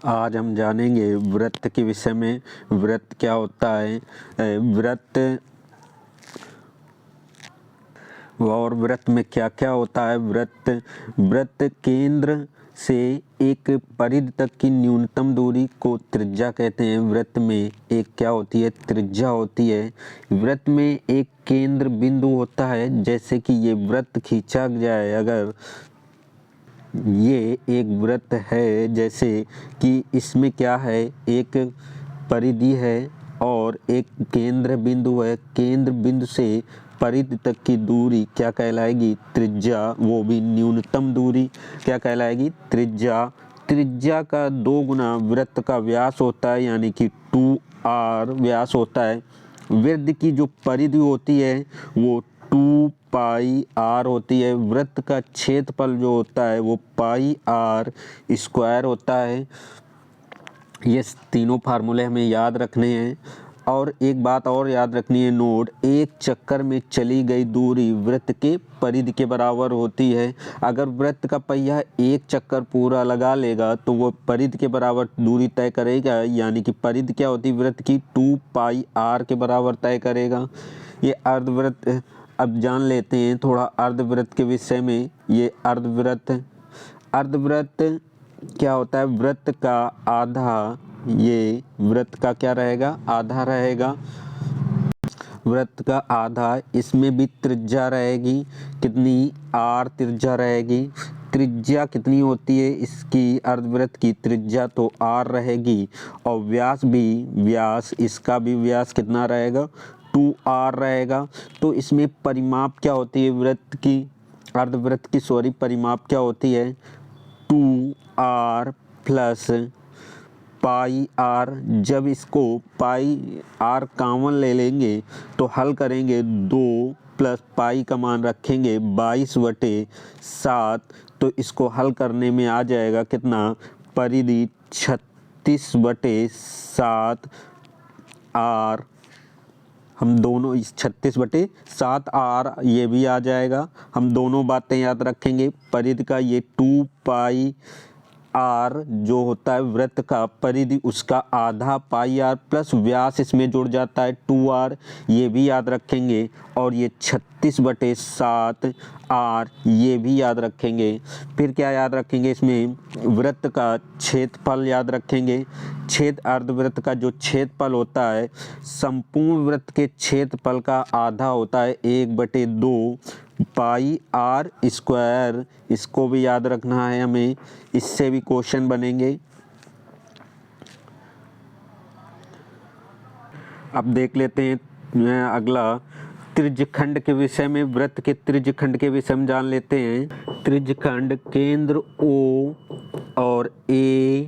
आज हम जानेंगे व्रत के विषय में। व्रत क्या होता है, व्रत और व्रत में क्या क्या होता है। व्रत केंद्र से एक परिधि तक की न्यूनतम दूरी को त्रिज्या कहते हैं। व्रत में एक क्या होती है, त्रिज्या होती है। व्रत में एक केंद्र बिंदु होता है, जैसे कि ये व्रत खींचा जाए, अगर ये एक व्रत है, जैसे कि इसमें क्या है, एक परिधि है और एक केंद्र बिंदु है। केंद्र बिंदु से परिधि तक की दूरी क्या कहलाएगी, त्रिज्या। वो भी न्यूनतम दूरी क्या कहलाएगी, त्रिज्या। त्रिज्या का 2 गुना वृत्त का व्यास होता है, यानी कि 2r व्यास होता है। वृत्त की जो परिधि होती है वो 2πr होती है। वृत्त का क्षेत्रफल जो होता है वो πr² होता है। ये तीनों फार्मूले हमें याद रखने हैं। और एक बात और याद रखनी है, नोट, एक चक्कर में चली गई दूरी वृत्त के परिधि के बराबर होती है। अगर वृत्त का पहिया एक चक्कर पूरा लगा लेगा तो वो परिधि के बराबर दूरी तय करेगा, यानी कि परिधि क्या होती है, वृत्त की 2πr के बराबर तय करेगा। ये अर्धवृत्त अब जान लेते हैं थोड़ा अर्धवृत्त के विषय में। ये अर्धवृत्त क्या होता है, वृत्त का आधा, ये वृत्त का क्या रहेगा, आधा रहेगा। वृत्त का आधा, इसमें भी त्रिज्या रहेगी, कितनी, r त्रिज्या रहेगी। त्रिज्या कितनी होती है इसकी, अर्धवृत्त की त्रिज्या तो r रहेगी। और व्यास इसका भी व्यास कितना रहेगा, 2r रहेगा। तो इसमें परिमाप क्या होती है वृत्त की, अर्धवृत्त की परिमाप क्या होती है, 2r प्लस πr। जब इसको πr कॉमन ले लेंगे तो हल करेंगे, 2 प्लस पाई का मान रखेंगे 22/7। तो इसको हल करने में आ जाएगा कितना, परिधि 36/7r। हम दोनों इस 36/7r ये भी आ जाएगा। हम दोनों बातें याद रखेंगे। परिधि का ये 2πr जो होता है वृत्त का परिधि, उसका आधा πr प्लस व्यास इसमें जुड़ जाता है 2r, ये भी याद रखेंगे। और ये 36/7r ये भी याद रखेंगे। फिर क्या याद रखेंगे, इसमें वृत्त का क्षेत्रफल याद रखेंगे। अर्धवृत्त का जो क्षेत्रफल होता है, संपूर्ण वृत्त के क्षेत्रफल का आधा होता है 1/2 πr²। इसको भी याद रखना है हमें, इससे भी क्वेश्चन बनेंगे। अब देख लेते हैं अगला त्रिज्यखंड के विषय में। वृत्त के त्रिज्यखंड के विषय में जान लेते हैं। त्रिज्यखंड केंद्र O और A,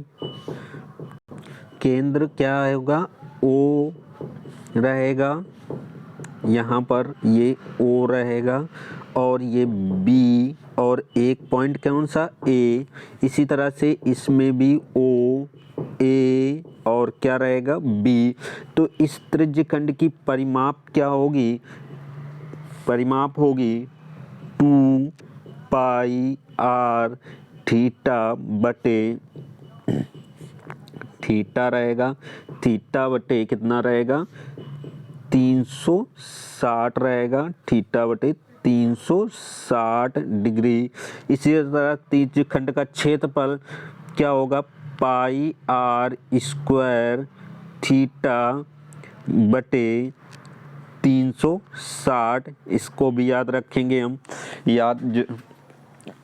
केंद्र क्या होगा, O रहेगा, यहाँ पर ये O रहेगा, और ये B, और एक पॉइंट कौन सा, A। इसी तरह से इसमें भी O, A और क्या रहेगा, B। तो इस त्रिज्यखंड की परिमाप क्या होगी, परिमाप होगी 2πr थीटा रहेगा। थीटा बटे कितना रहेगा, 360 रहेगा। थीटा बटे 360 डिग्री। इसी तरह त्रिज्यखंड का क्षेत्रफल क्या होगा, πr² थीटा बटे 360। इसको भी याद रखेंगे हम।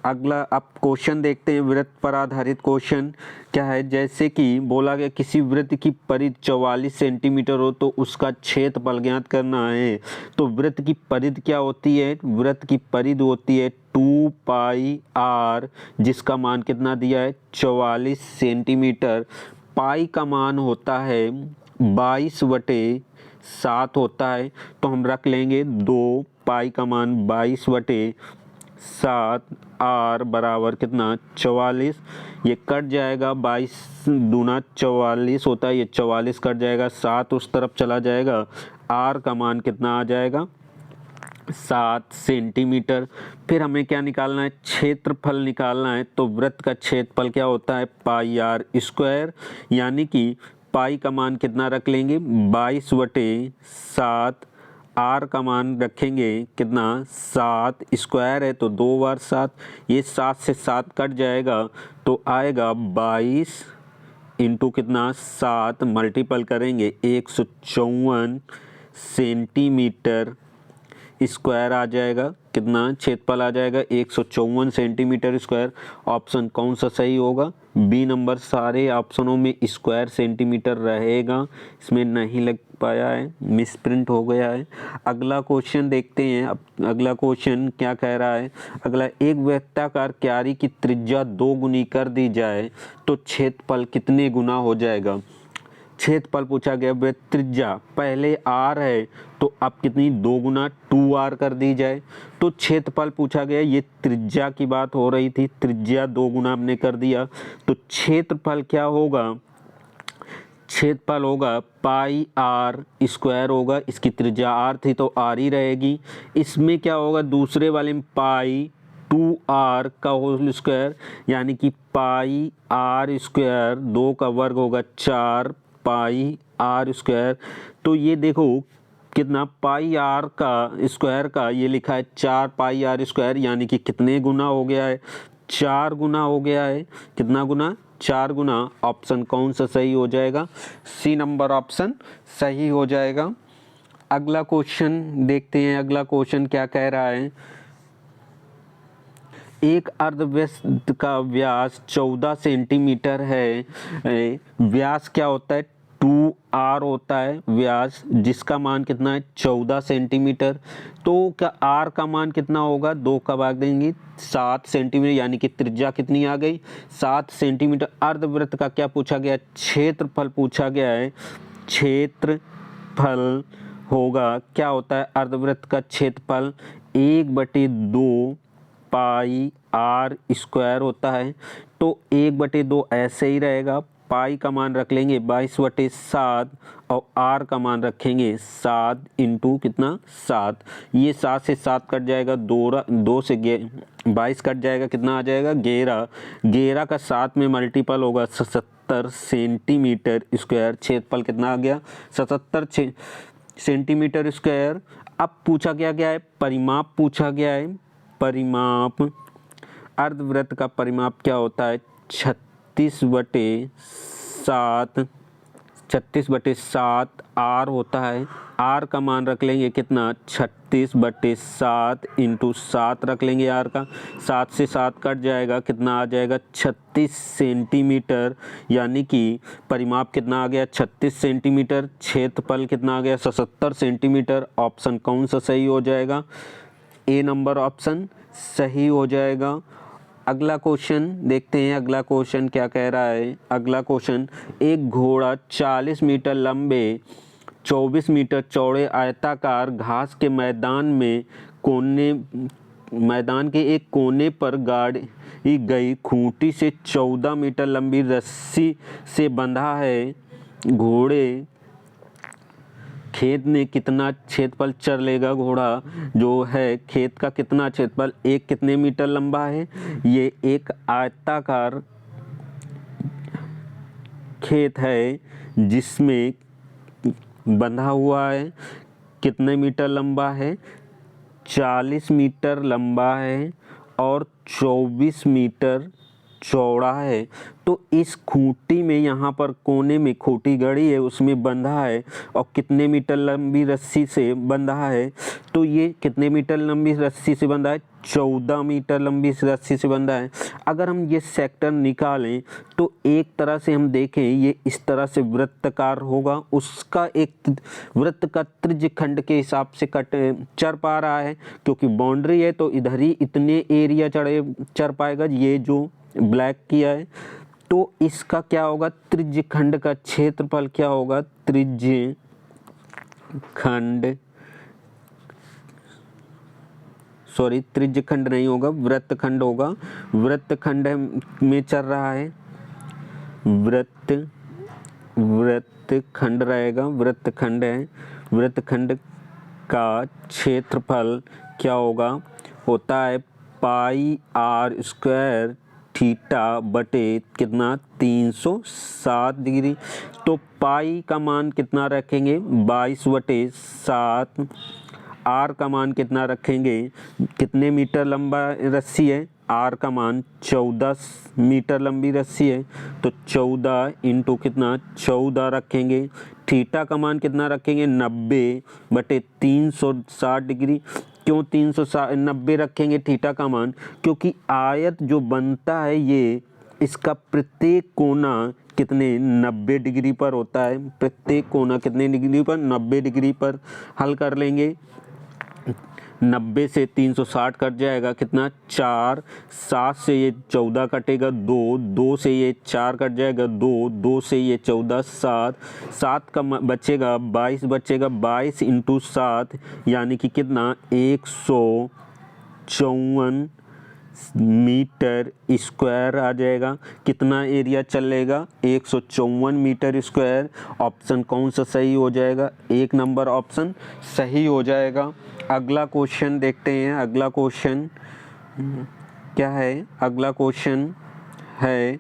अगला अब क्वेश्चन देखते हैं, वृत्त पर आधारित क्वेश्चन क्या है। जैसे कि बोला गया किसी वृत्त की परिधि 44 सेंटीमीटर हो तो उसका क्षेत्रफल ज्ञात करना है। तो वृत्त की परिधि क्या होती है, वृत्त की परिधि होती है 2πr, जिसका मान कितना दिया है, 44 सेंटीमीटर। पाई का मान होता है 22/7 होता है। तो हम रख लेंगे 2, पाई का मान 22/7, r बराबर कितना, 44। ये कट जाएगा, 22 दूना 44 होता है, ये 44 कट जाएगा, 7 उस तरफ चला जाएगा। r का मान कितना आ जाएगा, 7 सेंटीमीटर। फिर हमें क्या निकालना है, क्षेत्रफल निकालना है। तो वृत्त का क्षेत्रफल क्या होता है, पाई आर स्क्वायर, यानी कि पाई का मान कितना रख लेंगे, 22/7। आर का मान रखेंगे कितना, 7, स्क्वायर है तो 2 बार 7, ये 7 से 7 कट जाएगा तो आएगा 22 इंटू कितना 7, मल्टीपल करेंगे 154 सेंटीमीटर स्क्वायर आ जाएगा। कितना क्षेत्रफल आ जाएगा, 154 सेंटीमीटर स्क्वायर। ऑप्शन कौन सा सही होगा, बी नंबर। सारे ऑप्शनों में स्क्वायर सेंटीमीटर रहेगा, इसमें नहीं लग पाया है, मिसप्रिंट हो गया है। अगला क्वेश्चन देखते हैं। अब अगला क्वेश्चन क्या कह रहा है, अगला, एक वृत्ताकार क्यारी की त्रिज्या 2 गुनी कर दी जाए तो क्षेत्रफल कितने गुना हो जाएगा। क्षेत्रफल पूछा गया, वृत्त त्रिज्या पहले आर है तो अब कितनी, 2 गुना 2r कर दी जाए। तो क्षेत्रफल पूछा गया, ये त्रिज्या की बात हो रही थी, त्रिज्या 2 गुना हमने कर दिया तो क्षेत्रफल क्या होगा, क्षेत्रफल होगा पाई आर स्क्वायर होगा। इसकी त्रिज्या आर थी तो आर ही रहेगी। इसमें क्या होगा, दूसरे वाले में पाई 2r का होल स्क्वायर, यानी कि पाई आर स्क्वायर, 2 का वर्ग होगा 4 पाई आर स्क्वायर। तो ये देखो कितना, पाई आर का स्क्वायर का ये लिखा है 4 पाई आर स्क्वायर, यानी कि कितने गुना हो गया है, 4 गुना हो गया है। कितना गुना, 4 गुना। ऑप्शन कौन सा सही हो जाएगा, सी नंबर ऑप्शन सही हो जाएगा। अगला क्वेश्चन देखते हैं। अगला क्वेश्चन क्या कह रहा है, एक अर्धवृत्त का व्यास 14 सेंटीमीटर है। व्यास क्या होता है, 2r होता है व्यास, जिसका मान कितना है, 14 सेंटीमीटर। तो क्या r का मान कितना होगा, 2 का भाग देंगे 7 सेंटीमीटर, यानी कि त्रिज्या कितनी आ गई, 7 सेंटीमीटर। अर्धवृत्त का क्या पूछा गया, क्षेत्रफल पूछा गया है। क्षेत्रफल होगा, क्या होता है अर्धवृत्त का क्षेत्रफल, 1/2 पाई आर स्क्वायर होता है। तो 1/2 ऐसे ही रहेगा, पाई का मान रख लेंगे 22/7 और आर का मान रखेंगे 7 इंटू कितना 7। ये 7 से 7 कट जाएगा, 2 से 22 कट जाएगा, कितना आ जाएगा 11। 11 का 7 में मल्टीपल होगा 77 सेंटीमीटर स्क्वायर। क्षेत्रफल कितना आ गया, 77 सेंटीमीटर स्क्वायर। अब पूछा गया है, परिमाप पूछा गया है। परिमाप, अर्धवृत्त का परिमाप क्या होता है, 36/7 आर होता है। आर का मान रख लेंगे कितना, 36/7 इंटू 7 रख लेंगे आर का, 7 से 7 कट जाएगा, कितना आ जाएगा 36 सेंटीमीटर, यानी कि परिमाप कितना आ गया 36 सेंटीमीटर। क्षेत्रफल कितना आ गया 77 सेंटीमीटर। ऑप्शन कौन सा सही हो जाएगा, ए नंबर ऑप्शन सही हो जाएगा। अगला क्वेश्चन देखते हैं। अगला क्वेश्चन क्या कह रहा है, अगला क्वेश्चन, एक घोड़ा 40 मीटर लंबे 24 मीटर चौड़े आयताकार घास के मैदान के एक कोने पर गाड़ी गई खूंटी से 14 मीटर लंबी रस्सी से बंधा है। घोड़े खेत में कितना क्षेत्रफल चर लेगा, घोड़ा जो है खेत का कितना क्षेत्रफल, एक कितने मीटर लंबा है, ये एक आयताकार खेत है जिसमें बंधा हुआ है। कितने मीटर लंबा है, 40 मीटर लंबा है और 24 मीटर चौड़ा है। तो इस खूंटी में, यहाँ पर कोने में खूंटी गड़ी है, उसमें बंधा है और कितने मीटर लंबी रस्सी से बंधा है, तो ये कितने मीटर लंबी रस्सी से बंधा है, 14 मीटर लंबी रस्सी से बंधा है। अगर हम ये सेक्टर निकालें तो एक तरह से हम देखें, ये इस तरह से वृत्ताकार होगा, उसका एक वृत्त का त्रिज्य खंड के हिसाब से चर पा रहा है, क्योंकि बाउंड्री है तो इधर ही इतने एरिया चर पाएगा, ये जो ब्लैक किया है। तो इसका क्या होगा, त्रिज्य खंड का क्षेत्रफल क्या होगा, त्रिज्य खंड नहीं होगा, वृत्तखंड होगा। वृत्तखंड में चल रहा है, वृत्तखंड रहेगा, वृत्तखंड है, वृत्तखंड का क्षेत्रफल क्या होगा, होता है पाई आर स्क्वायर थीटा बटे कितना 360 डिग्री। तो पाई का मान कितना रखेंगे 22/7, आर का मान कितना रखेंगे, कितने मीटर लंबा रस्सी है, आर का मान 14 मीटर लंबी रस्सी है, तो 14 इंटू कितना 14 रखेंगे। थीटा का मान कितना रखेंगे 90/360 डिग्री। क्यों 390 रखेंगे थीटा का मान, क्योंकि आयत जो बनता है ये, इसका प्रत्येक कोना कितने 90 डिग्री पर होता है, प्रत्येक कोना कितने डिग्री पर 90 डिग्री पर। हल कर लेंगे, 90 से 360 कट जाएगा कितना 4, 7 से ये 14 कटेगा 2, 2 से ये 4 कट जाएगा 2, 2 से ये 14, 7, 7 का बचेगा 22 बचेगा, 22 इंटू 7 यानी कि कितना 154 मीटर स्क्वायर आ जाएगा। कितना एरिया चलेगा 154 मीटर स्क्वायर। ऑप्शन कौन सा सही हो जाएगा, 1 नंबर ऑप्शन सही हो जाएगा। अगला क्वेश्चन देखते हैं। अगला क्वेश्चन क्या है, अगला क्वेश्चन है,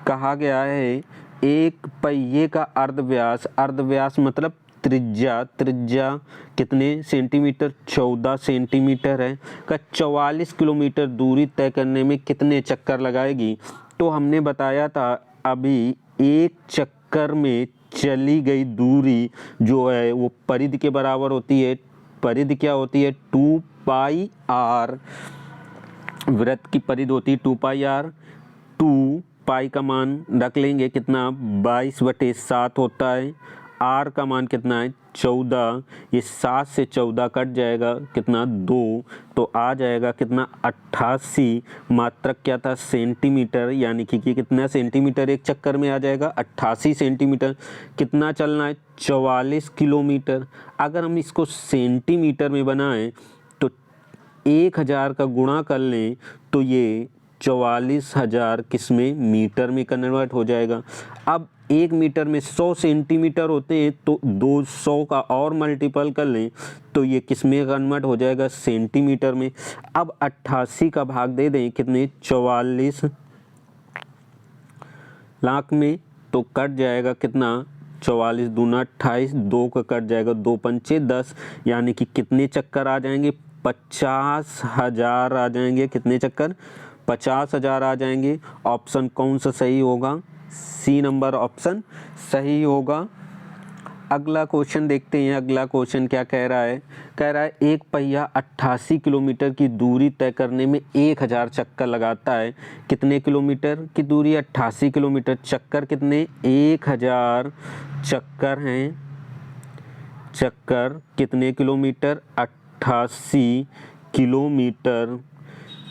कहा गया है एक पहिए का अर्धव्यास, अर्धव्यास मतलब त्रिज्या, त्रिज्या कितने सेंटीमीटर 14 सेंटीमीटर है, का 44 किलोमीटर दूरी तय करने में कितने चक्कर लगाएगी। तो हमने बताया था अभी एक चक्कर में चली गई दूरी जो है वो परिधि के बराबर होती है। परिधि क्या होती है 2 पाई आर, वृत्त की परिधि होती है 2 पाई आर। 2 पाई का मान रख लेंगे कितना 22/7 होता है, आर का मान कितना है 14, ये 7 से 14 कट जाएगा कितना 2, तो आ जाएगा कितना 88, मात्रक क्या था सेंटीमीटर, यानी कि कितना सेंटीमीटर एक चक्कर में आ जाएगा 88 सेंटीमीटर। कितना चलना है 44 किलोमीटर। अगर हम इसको सेंटीमीटर में बनाएं तो 1000 का गुणा कर लें तो ये 44,000 किसमें मीटर में कन्वर्ट हो जाएगा। अब 1 मीटर में 100 सेंटीमीटर होते हैं तो 200 का और मल्टीपल कर लें तो ये किसमें कन्वर्ट हो जाएगा सेंटीमीटर में। अब 88 का भाग दे दें कितने 44 लाख में तो कट जाएगा कितना 44 दूना 28, 2 का कट जाएगा 2 पंचे 10, यानी कि कितने चक्कर आ जाएंगे 50,000 आ जाएंगे। कितने चक्कर 50,000 आ जाएंगे। ऑप्शन कौन सा सही होगा, सी नंबर ऑप्शन सही होगा। अगला क्वेश्चन देखते हैं। अगला क्वेश्चन क्या कह रहा है, कह रहा है एक पहिया 88 किलोमीटर की दूरी तय करने में 1000 चक्कर लगाता है। कितने किलोमीटर की दूरी 88 किलोमीटर, चक्कर कितने 1000 चक्कर हैं। चक्कर कितने किलोमीटर 88 किलोमीटर।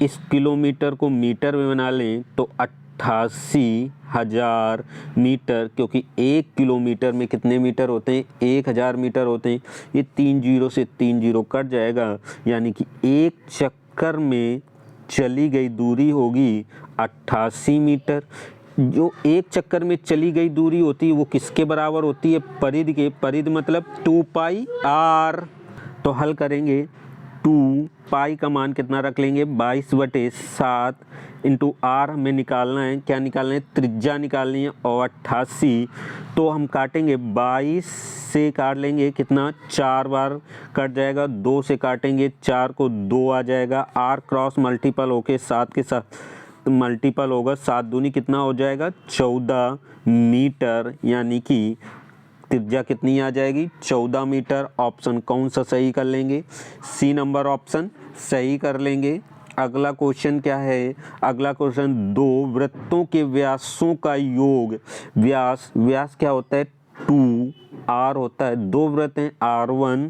इस किलोमीटर को मीटर में बना लें तो 88,000 मीटर, क्योंकि 1 किलोमीटर में कितने मीटर होते हैं 1000 मीटर होते हैं। ये 3 जीरो से 3 जीरो कट जाएगा, यानी कि एक चक्कर में चली गई दूरी होगी 88 मीटर। जो एक चक्कर में चली गई दूरी होती है वो किसके बराबर होती है, परिधि के। परिधि मतलब 2 पाई आर। तो हल करेंगे, 2 पाई का मान कितना रख लेंगे 22/7 इंटू आर हमें निकालना है, क्या निकालना है त्रिज्या निकालनी है, और 88। तो हम काटेंगे 22 से काट लेंगे कितना 4 बार कट जाएगा, 2 से काटेंगे 4 को 2 आ जाएगा, आर क्रॉस मल्टीपल होके 7 के साथ मल्टीपल होगा, 7 दूनी कितना हो जाएगा 14 मीटर, यानी कि त्रिज्या कितनी आ जाएगी 14 मीटर। ऑप्शन कौन सा सही कर लेंगे, सी नंबर ऑप्शन सही कर लेंगे। अगला क्वेश्चन क्या है, अगला क्वेश्चन 2 वृत्तों के व्यासों का योग। व्यास, व्यास क्या होता है 2 आर होता है। 2 वृत्त हैं R1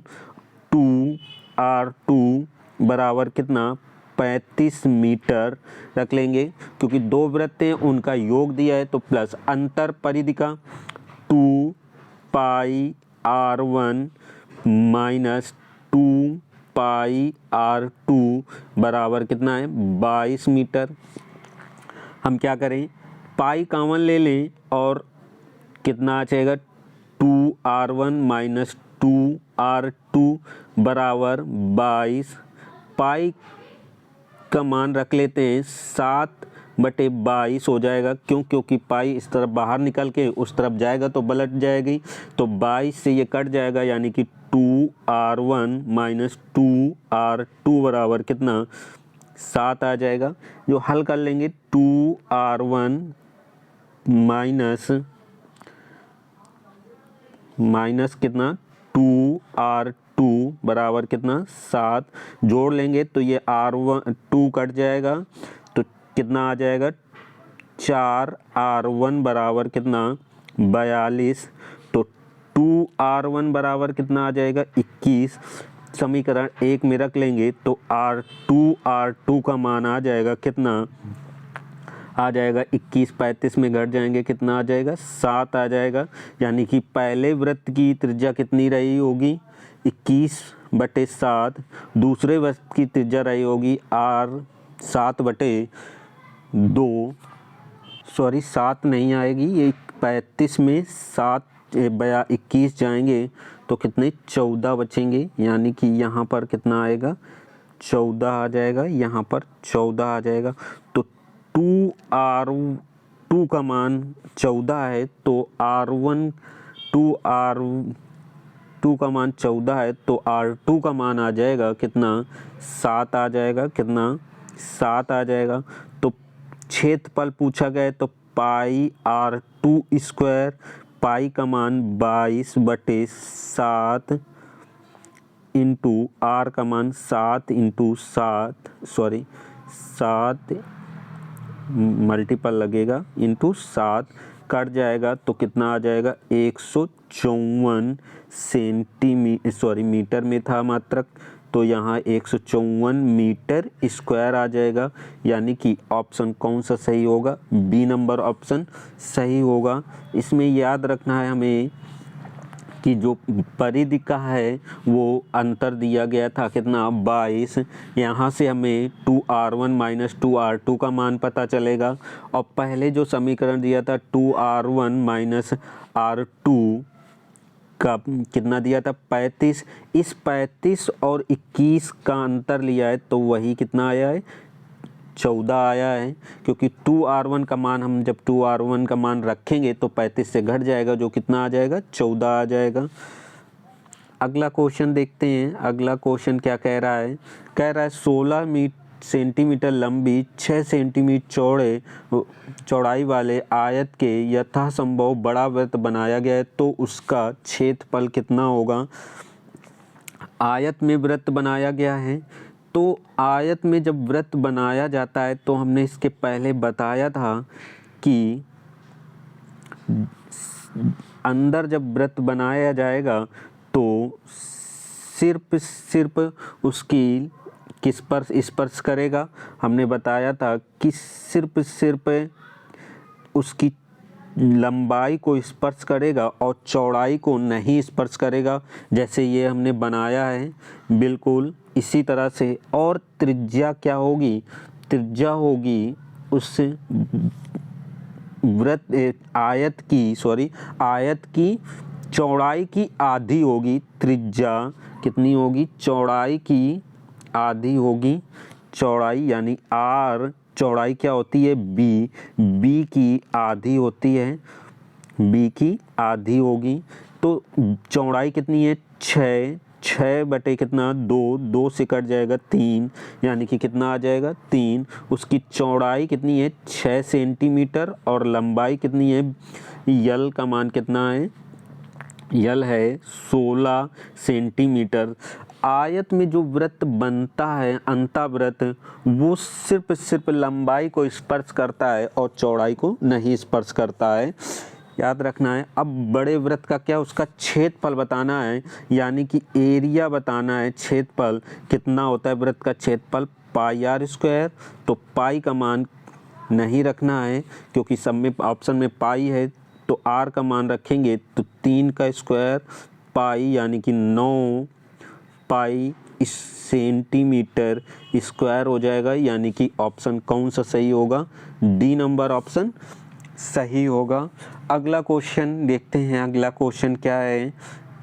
2 R2 बराबर कितना 35 मीटर रख लेंगे, क्योंकि 2 वृत्त हैं उनका योग दिया है तो प्लस अंतर परिधि का 2 पाई R1 माइनस 2 पाई R2 बराबर कितना है 22 मीटर। हम क्या करें, पाई कॉमन ले लें और कितना आ जाएगा 2R1 माइनस 2R2 टू बराबर 22, पाई का मान रख लेते हैं 7/22 हो जाएगा। क्यों? क्योंकि पाई इस तरफ बाहर निकल के उस तरफ जाएगा तो पलट जाएगी, तो 22 से ये कट जाएगा, यानी कि 2r1 माइनस 2r2 बराबर कितना 7 आ जाएगा। जो हल कर लेंगे 2r1 माइनस कितना 2r2 बराबर कितना 7, जोड़ लेंगे तो ये r2 कट जाएगा, तो कितना आ जाएगा 4r1 बराबर कितना 42, तो 2r1 बराबर कितना आ जाएगा 21। समीकरण 1 में रख लेंगे तो r2 का मान आ जाएगा कितना आ जाएगा 21, 35 में घट जाएंगे कितना आ जाएगा 7 आ जाएगा। यानी कि पहले वृत्त की त्रिज्या कितनी रही होगी 21/7, दूसरे वृत्त की त्रिज्या रही होगी 7 नहीं आएगी, ये 35 में 21 जाएंगे तो कितने 14 बचेंगे, यानी कि यहाँ पर कितना आएगा 14 आ जाएगा, यहाँ पर 14 आ जाएगा। तो 2r2 का मान 14 है, तो r2 का मान 14 है, तो r2 का मान आ जाएगा कितना 7 आ जाएगा, कितना 7 आ जाएगा। तो क्षेत्रफल पूछा गया है तो पाई r2 स्क्वायर, पाई का मान 22/7 इंटू r का मान 7 मल्टीपल लगेगा इंटू 7 कट जाएगा तो कितना आ जाएगा 154 मीटर में था मात्रक, तो यहाँ 154 मीटर स्क्वायर आ जाएगा। यानी कि ऑप्शन कौन सा सही होगा, बी नंबर ऑप्शन सही होगा। इसमें याद रखना है हमें कि जो परिधि का है वो अंतर दिया गया था कितना 22, यहाँ से हमें 2r1 माइनस 2r2 का मान पता चलेगा, और पहले जो समीकरण दिया था 2r1 माइनस r2 का कितना दिया था 35, इस 35 और 21 का अंतर लिया है तो वही कितना आया है 14 आया है, क्योंकि 2r1 का मान हम जब 2r1 का मान रखेंगे तो 35 से घट जाएगा, जो कितना आ जाएगा 14 आ जाएगा। अगला क्वेश्चन देखते हैं। अगला क्वेश्चन क्या कह रहा है, 16 सेंटीमीटर लंबी 6 सेंटीमीटर चौड़ाई वाले आयत के यथासंभव बड़ा वृत्त बनाया गया है, तो उसका क्षेत्रफल कितना होगा। आयत में वृत्त बनाया गया है, तो आयत में जब वृत्त बनाया जाता है तो हमने इसके पहले बताया था कि अंदर जब वृत्त बनाया जाएगा तो सिर्फ उसकी किस पर स्पर्श करेगा। हमने बताया था कि सिर्फ उसकी लंबाई को स्पर्श करेगा और चौड़ाई को नहीं स्पर्श करेगा, जैसे ये हमने बनाया है बिल्कुल इसी तरह से। और त्रिज्या क्या होगी, त्रिज्या होगी उस आयत की चौड़ाई की आधी होगी। त्रिज्या कितनी होगी, चौड़ाई की आधी होगी। चौड़ाई यानी r, चौड़ाई क्या होती है b की आधी होती है, b की आधी होगी। तो चौड़ाई कितनी है 6 बटे कितना 2 से कट जाएगा 3, यानी कि कितना आ जाएगा 3। उसकी चौड़ाई कितनी है 6 सेंटीमीटर और लंबाई कितनी है, यल का मान कितना है, यल है 16 सेंटीमीटर। आयत में जो वृत्त बनता है अंतःवृत्त, वो सिर्फ लंबाई को स्पर्श करता है और चौड़ाई को नहीं स्पर्श करता है, याद रखना है। अब बड़े वृत्त का क्या, उसका क्षेत्रफल बताना है, यानी कि एरिया बताना है। क्षेत्रफल कितना होता है वृत्त का क्षेत्रफल पाई r स्क्वायर, तो पाई का मान नहीं रखना है क्योंकि सब में ऑप्शन में पाई है, तो r का मान रखेंगे तो 3 का स्क्वायर पाई, यानी कि 9 पाई सेंटीमीटर स्क्वायर हो जाएगा। यानी कि ऑप्शन कौन सा सही होगा, डी नंबर ऑप्शन सही होगा। अगला क्वेश्चन देखते हैं। अगला क्वेश्चन क्या है,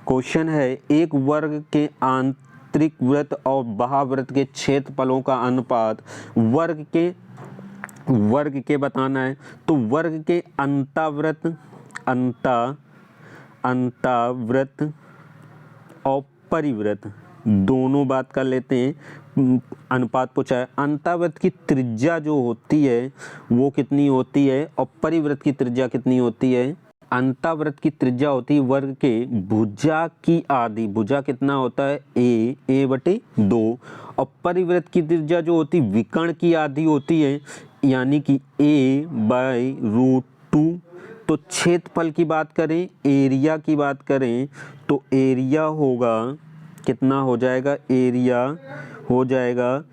क्वेश्चन है एक वर्ग के आंतरिक वृत्त और बाह्यवृत्त के क्षेत्रफलों का अनुपात वर्ग के बताना है। तो वर्ग के अंतावृत्त और परिवृत्त दोनों बात कर लेते हैं। अनुपात पूछा है। अंतावृत्त की त्रिज्या जो होती है वो कितनी होती है और परिवृत्त की त्रिज्या कितनी होती है। अंतावृत्त की त्रिज्या होती है वर्ग के भुजा की आधी, भुजा कितना होता है a/2, और परिवृत्त की त्रिज्या जो होती है विकर्ण की आधी होती है, यानी कि a/√2। तो क्षेत्रफल की बात करें, एरिया की बात करें, तो एरिया होगा कितना हो जाएगा, एरिया हो जाएगा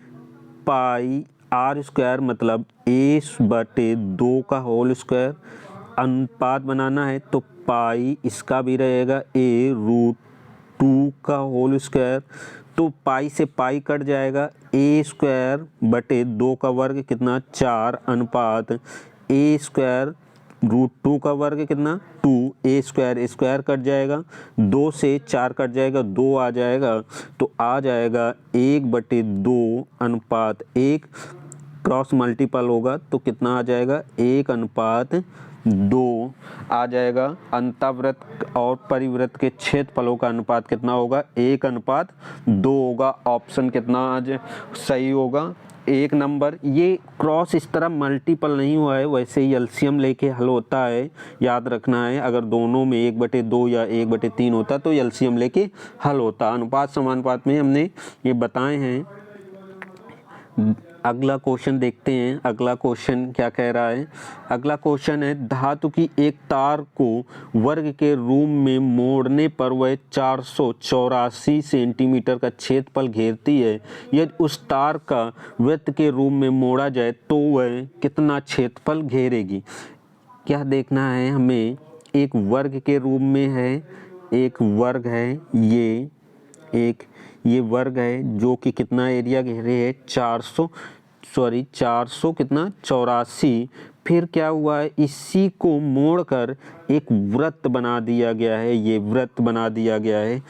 पाई r², मतलब a/2 का होल स्क्वायर। अनुपात बनाना है तो पाई इसका भी रहेगा a√2 का होल स्क्वायर। तो पाई से पाई कट जाएगा, a²/2 का वर्ग कितना 4, अनुपात a²√2 का वर्ग कितना 2, a² कट जाएगा, 2 से 4 कट जाएगा, 2 आ जाएगा, तो आ जाएगा 1/2 अनुपात 1, क्रॉस मल्टीपल होगा तो कितना आ जाएगा 1/2 आ जाएगा। अंतावृत्त और परिवृत्त के क्षेत्रफलों का अनुपात कितना होगा 1/2 होगा। ऑप्शन कितना आज सही होगा 1 नंबर। ये क्रॉस इस तरह मल्टीपल नहीं हुआ है, वैसे ही एलसीएम लेके हल होता है, याद रखना है। अगर दोनों में 1/2 या 1/3 होता तो एलसीएम लेके हल होता। अनुपात समानुपात में हमने ये बताए हैं। अगला क्वेश्चन देखते हैं। अगला क्वेश्चन क्या कह रहा है। अगला क्वेश्चन है धातु की एक तार को वर्ग के रूप में मोड़ने पर वह 484 सेंटीमीटर का क्षेत्रफल घेरती है। यदि उस तार का वृत्त के रूप में मोड़ा जाए तो वह कितना क्षेत्रफल घेरेगी। क्या देखना है हमें, एक वर्ग के रूप में है, एक वर्ग है, ये वर्ग है जो कि कितना एरिया घेरे है 400 कितना 84। फिर क्या हुआ है, इसी को मोड़कर एक वृत्त बना दिया गया है, ये वृत्त बना दिया गया है।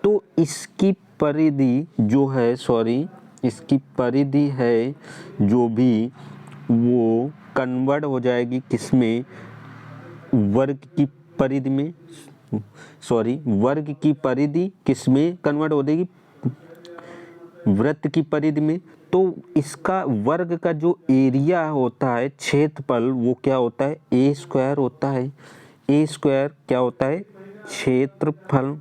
तो इसकी परिधि जो है इसकी परिधि है जो भी, वो कन्वर्ट हो जाएगी किसमें, वर्ग की परिधि में, वर्ग की परिधि किसमें कन्वर्ट हो जाएगी, वृत्त की परिधि में। तो इसका वर्ग का जो एरिया होता है, क्षेत्रफल, वो क्या होता है a² होता है। a² क्या होता है क्षेत्रफल,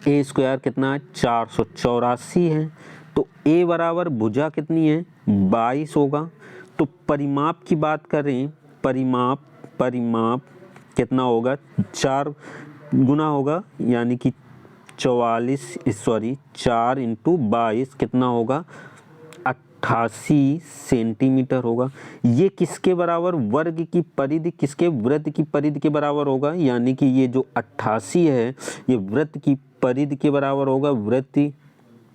a² कितना 484 है। तो a बराबर भुजा कितनी है 22 होगा। तो परिमाप की बात करें, परिमाप कितना होगा 4 गुना होगा, यानी कि 4 × 22 कितना होगा 88 सेंटीमीटर होगा। ये किसके बराबर, वर्ग की परिधि किसके, वृत्त की परिधि के बराबर होगा, यानी कि ये जो 88 है ये वृत्त की परिधि के बराबर होगा। वृत्त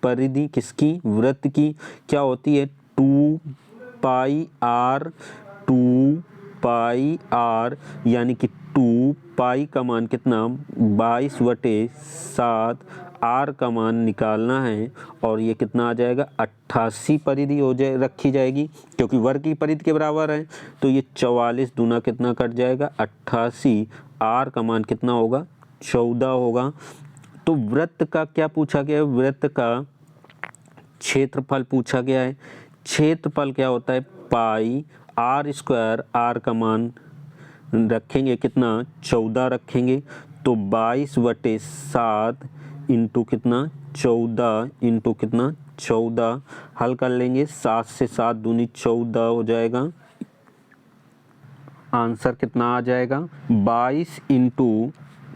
परिधि किसकी, वृत्त की क्या होती है 2πr, यानी कि 2π का मान कितना 22/7, r का मान निकालना है और ये कितना आ जाएगा 88 परिधि हो जाए रखी जाएगी, क्योंकि वर्ग की परिधि के बराबर है। तो ये 44 दूना कितना कट जाएगा 88, r का मान कितना होगा 14 होगा। तो वृत्त का क्या पूछा गया है, वृत्त का क्षेत्रफल पूछा गया है। क्षेत्रफल क्या होता है पाई r², r का मान रखेंगे कितना 14 रखेंगे, तो 22/7 इंटू कितना 14 इंटू कितना 14, हल कर लेंगे 7 से 7 दूनी 14 हो जाएगा। आंसर कितना आ जाएगा 22 इंटू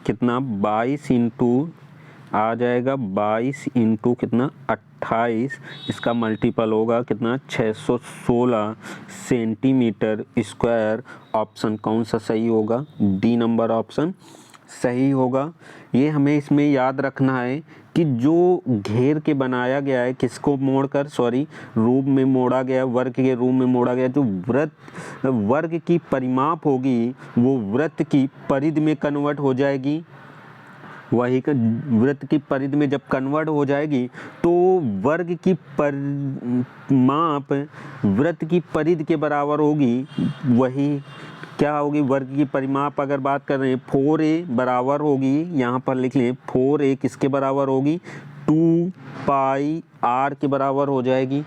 कितना 22 इंटू आ जाएगा 22 इंटू कितना 28, इसका मल्टीपल होगा कितना 616 सेंटीमीटर स्क्वायर। ऑप्शन कौन सा सही होगा, डी नंबर ऑप्शन सही होगा। ये हमें इसमें याद रखना है कि जो घेर के बनाया गया है, किसको मोड़कर रूप में मोड़ा गया, वर्ग के रूप में मोड़ा गया, जो वृत्त वर्ग की परिमाप होगी वो वृत्त की परिधि में कन्वर्ट हो जाएगी। वही का वृत्त की परिधि में जब कन्वर्ट हो जाएगी तो वर्ग की परिमाप वृत्त की परिधि के बराबर होगी। वही क्या होगी, वर्ग की परिमाप अगर बात कर रहे हैं 4a बराबर होगी, यहाँ पर लिख लें 4a किसके बराबर होगी, 2 पाई r के बराबर हो जाएगी।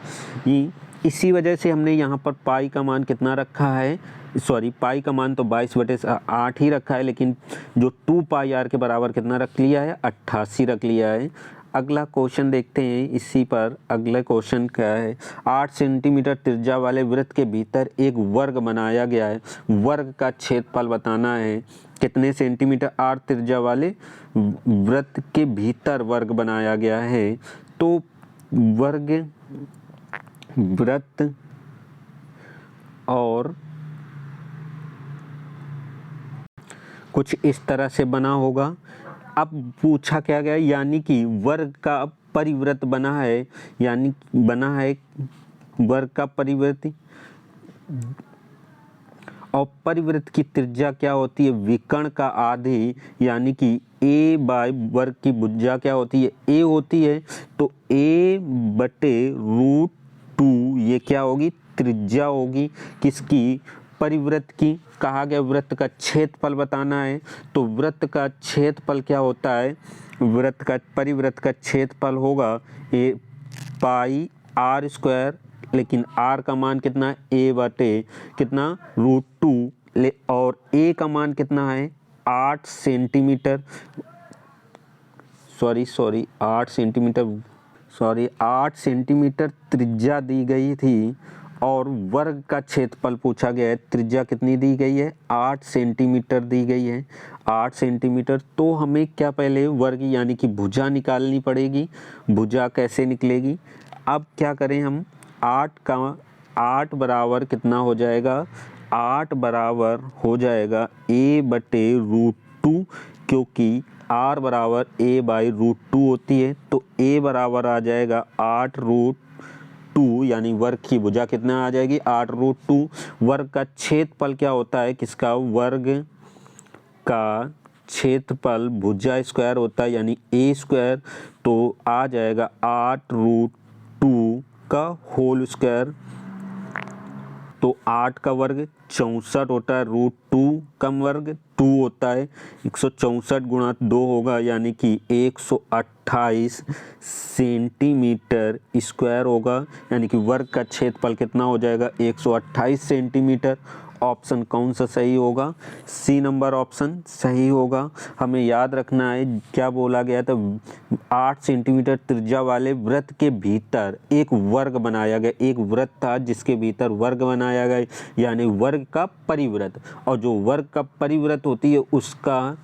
इसी वजह से हमने यहाँ पर पाई का मान कितना रखा है, सॉरी पाई का मान तो 22/8 ही रखा है, लेकिन जो 2 पाई r के बराबर कितना रख लिया है, 88 रख लिया है। अगला क्वेश्चन देखते हैं इसी पर। अगला क्वेश्चन क्या है, 8 सेंटीमीटर त्रिज्या वाले वृत्त के भीतर एक वर्ग बनाया गया है, वर्ग का क्षेत्रफल बताना है। कितने सेंटीमीटर 8 त्रिज्या वाले वृत्त के भीतर वर्ग बनाया गया है, तो वर्ग वृत्त और कुछ इस तरह से बना होगा। अब पूछा क्या गया, यानी कि वर्ग का परिवृत्त बना है, यानी बना है वर्ग का परिवृत्त, और परिवृत्त की त्रिज्या क्या होती है, विकर्ण का आधे, यानी कि a बाय वर्ग की भुजा क्या होती है, a होती है। तो a/√2 ये क्या होगी, त्रिज्या होगी किसकी, परिवृत्त की। कहा गया वृत्त का क्षेत्रफल बताना है, तो वृत्त का क्षेत्रफल क्या होता है, वृत्त का परिवृत्त का क्षेत्रफल होगा a पाई r², लेकिन r का मान कितना है, a/कितना √2, और a का मान कितना है 8 सेंटीमीटर, 8 सेंटीमीटर त्रिज्या दी गई थी, और वर्ग का क्षेत्रफल पूछा गया है। त्रिज्या कितनी दी गई है, 8 सेंटीमीटर दी गई है, 8 सेंटीमीटर। तो हमें क्या पहले वर्ग यानी कि भुजा निकालनी पड़ेगी। भुजा कैसे निकलेगी, अब क्या करें हम, 8 बराबर कितना हो जाएगा, 8 बराबर हो जाएगा a/√2, क्योंकि r बराबर a/√2 होती है, तो a बराबर आ जाएगा 8√2, यानी वर्ग की भुजा कितना आ जाएगी, 8√2। वर्ग का क्षेत्रफल क्या होता है किसका, वर्ग का क्षेत्रफल भुजा स्क्वायर होता है, यानी a², तो आ जाएगा 8√2 का होल स्क्वायर। तो 8 का वर्ग 64 होता है, √2 का वर्ग 2 होता है, 164 गुणा 2 होगा, यानी कि 128 सेंटीमीटर स्क्वायर होगा, यानी कि वर्ग का क्षेत्रफल कितना हो जाएगा, 128 सेंटीमीटर। ऑप्शन कौन सा सही होगा, सी नंबर ऑप्शन सही होगा। हमें याद रखना है क्या बोला गया था, 8 सेंटीमीटर त्रिज्या वाले वृत्त के भीतर एक वर्ग बनाया गया, एक वृत्त था जिसके भीतर वर्ग बनाया गया, यानी वर्ग का परिवृत्त। और जो वर्ग का परिवृत्त होती है उसका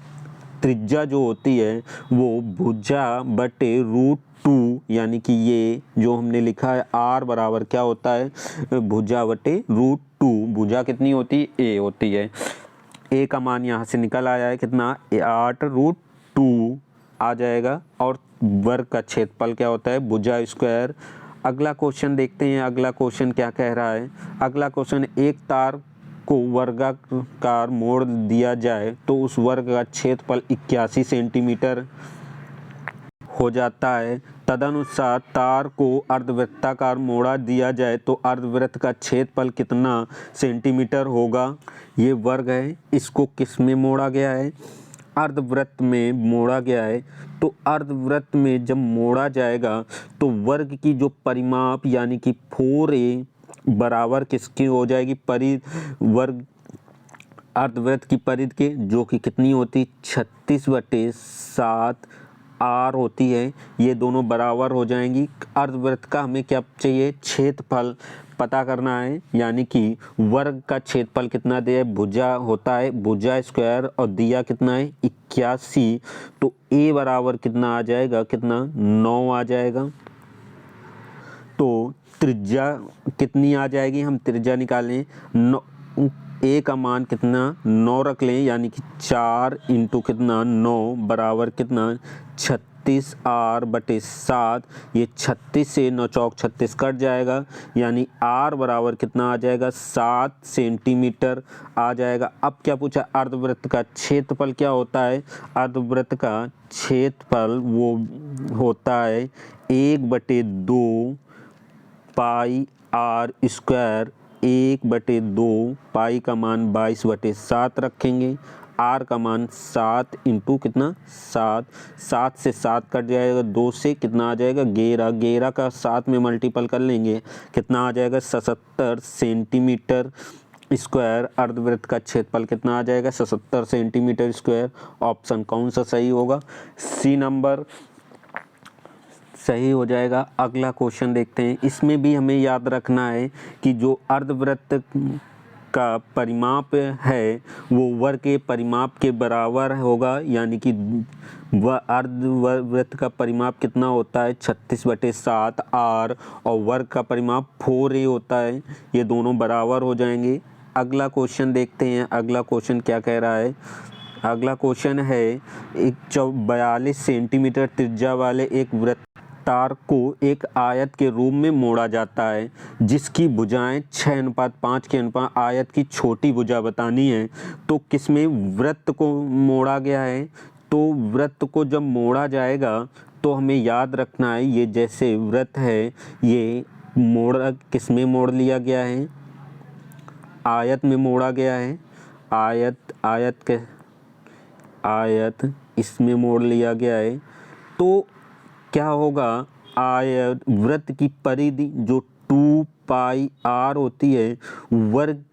त्रिज्या जो होती है वो भुजा/√2, यानी कि ये जो हमने लिखा है r बराबर क्या होता है, भुजा/√2। भुजा कितनी होती है, a होती है। a का मान यहाँ से निकल आया है कितना, 8√2 आ जाएगा, और वर्ग का क्षेत्रफल क्या होता है, भुजा स्क्वायर। अगला क्वेश्चन देखते हैं, अगला क्वेश्चन क्या कह रहा है। अगला क्वेश्चन, एक तार को वर्गाकार मोड़ दिया जाए तो उस वर्ग का क्षेत्रफल 81 सेंटीमीटर हो जाता है। तदनुसार तार को अर्धवृत्ताकार मोड़ा दिया जाए तो अर्धवृत्त का क्षेत्रफल कितना सेंटीमीटर होगा। ये वर्ग है, इसको किस में मोड़ा गया है, अर्धवृत्त में मोड़ा गया है। तो अर्धवृत्त में जब मोड़ा जाएगा तो वर्ग की जो परिमाप यानी कि 4a बराबर किसकी हो जाएगी, वर्ग अर्धवृत्त की परिधि के, जो कि कितनी होती, 36/7 r होती है। ये दोनों बराबर हो जाएंगी। अर्धवृत्त का हमें क्या चाहिए, क्षेत्रफल पता करना है, यानी कि वर्ग का क्षेत्रफल कितना दिया है, भुजा होता है भुजा स्क्वायर, और दिया कितना है 81। तो a बराबर कितना आ जाएगा, कितना 9 आ जाएगा। तो त्रिज्या कितनी आ जाएगी, हम त्रिज्या निकालें, a का मान कितना 9 रख लें, यानी कि 4 × कितना 9 बराबर कितना 36 36 R बटे 7, ये 36 से 9 चौक 36 कट जाएगा, यानी R बराबर कितना आ जाएगा 7 सेंटीमीटर आ जाएगा। अब क्या पूछा, अर्धवृत्त का क्षेत्रफल क्या होता है। अर्धवृत्त का क्षेत्रफल वो होता है 1/2 पाई R स्क्वायर, 1/2 पाई का मान 22/7 रखेंगे, R का मान 7 इंटू कितना 7, 7 से 7 कट जाएगा, 2 से कितना आ जाएगा 11, 11 का 7 में मल्टीपल कर लेंगे, कितना आ जाएगा 77 सेंटीमीटर स्क्वायर। अर्धवृत्त का क्षेत्रफल कितना आ जाएगा 77 सेंटीमीटर स्क्वायर। ऑप्शन कौन सा सही होगा, सी नंबर सही हो जाएगा। अगला क्वेश्चन देखते हैं, इसमें भी हमें याद रखना है कि जो अर्धवृत्त का परिमाप है वो वर्ग के परिमाप के बराबर होगा, यानी कि वह अर्धवृत्त का परिमाप कितना होता है 36/7 R, और वर्ग का परिमाप 4A होता है, ये दोनों बराबर हो जाएंगे। अगला क्वेश्चन देखते हैं, अगला क्वेश्चन क्या कह रहा है। अगला क्वेश्चन है, एक 42 सेंटीमीटर त्रिज्या वाले एक वृत्ताकार को एक आयत के रूप में मोड़ा जाता है, जिसकी भुजाएं 6:5 के अनुपात आयत की छोटी भुजा बतानी है। तो किसमें वृत्त को मोड़ा गया है, तो वृत्त को जब मोड़ा जाएगा तो हमें याद रखना है, ये जैसे वृत्त है ये किसमें मोड़ लिया गया है, आयत में मोड़ा गया है। आयत इसमें मोड़ लिया गया है। तो क्या होगा, आयत वृत्त की परिधि जो 2 पाई R होती है, वर्ग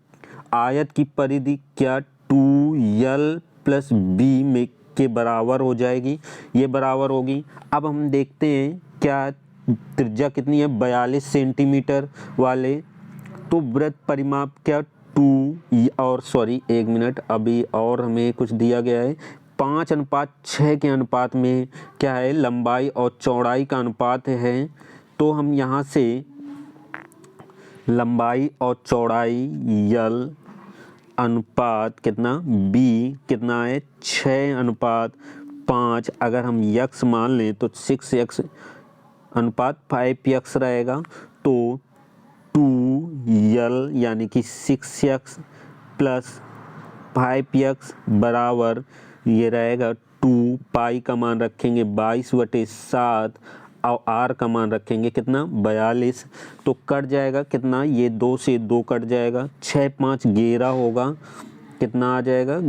आयत की परिधि क्या 2L + B में के बराबर हो जाएगी, ये बराबर होगी। अब हम देखते हैं क्या त्रिज्या कितनी है 42 सेंटीमीटर वाले, तो वृत्त परिमाप क्या 2 और एक मिनट, अभी और हमें कुछ दिया गया है 5:6 के अनुपात में क्या है लंबाई और चौड़ाई का अनुपात है। तो हम यहाँ से लंबाई और चौड़ाई L अनुपात कितना B कितना है 6:5, अगर हम x मान लें तो 6x अनुपात 5x रहेगा, तो 2L यानी कि 6x + 5x बराबर ये रहेगा 2 पाई का मान रखेंगे 22/7 और R का मान रखेंगे कितना 42, तो कट जाएगा कितना, ये 2 से 2 कट जाएगा, 6×5 11 होगा, कितना आ जाएगा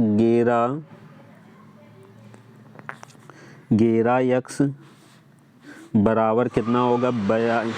11x बराबर कितना होगा 42,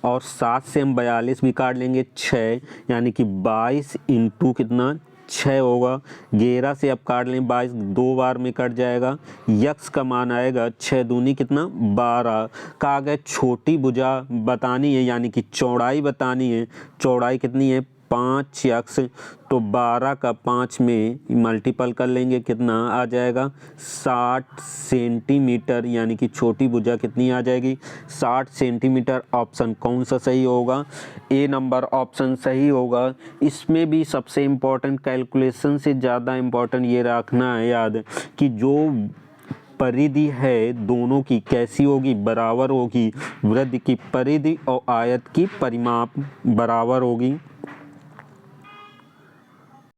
और 7 से हम 42 भी काट लेंगे 6, यानी कि 22 इंटू कितना 6 होगा। 11 से अब काट लें 22, 2 बार में कट जाएगा, यक्स का मान आएगा 6 दूनी कितना 12 का। आगे छोटी भुजा बतानी है, यानी कि चौड़ाई बतानी है, चौड़ाई कितनी है 5x, तो 12 का 5 में मल्टीपल कर लेंगे, कितना आ जाएगा 60 सेंटीमीटर, यानी कि छोटी भुजा कितनी आ जाएगी 60 सेंटीमीटर। ऑप्शन कौन सा सही होगा, ए नंबर ऑप्शन सही होगा। इसमें भी सबसे इम्पोर्टेंट कैलकुलेशन से ज़्यादा इम्पोर्टेंट ये रखना है याद कि जो परिधि है दोनों की कैसी होगी, बराबर होगी, वृत्त की परिधि और आयत की परिमाप बराबर होगी।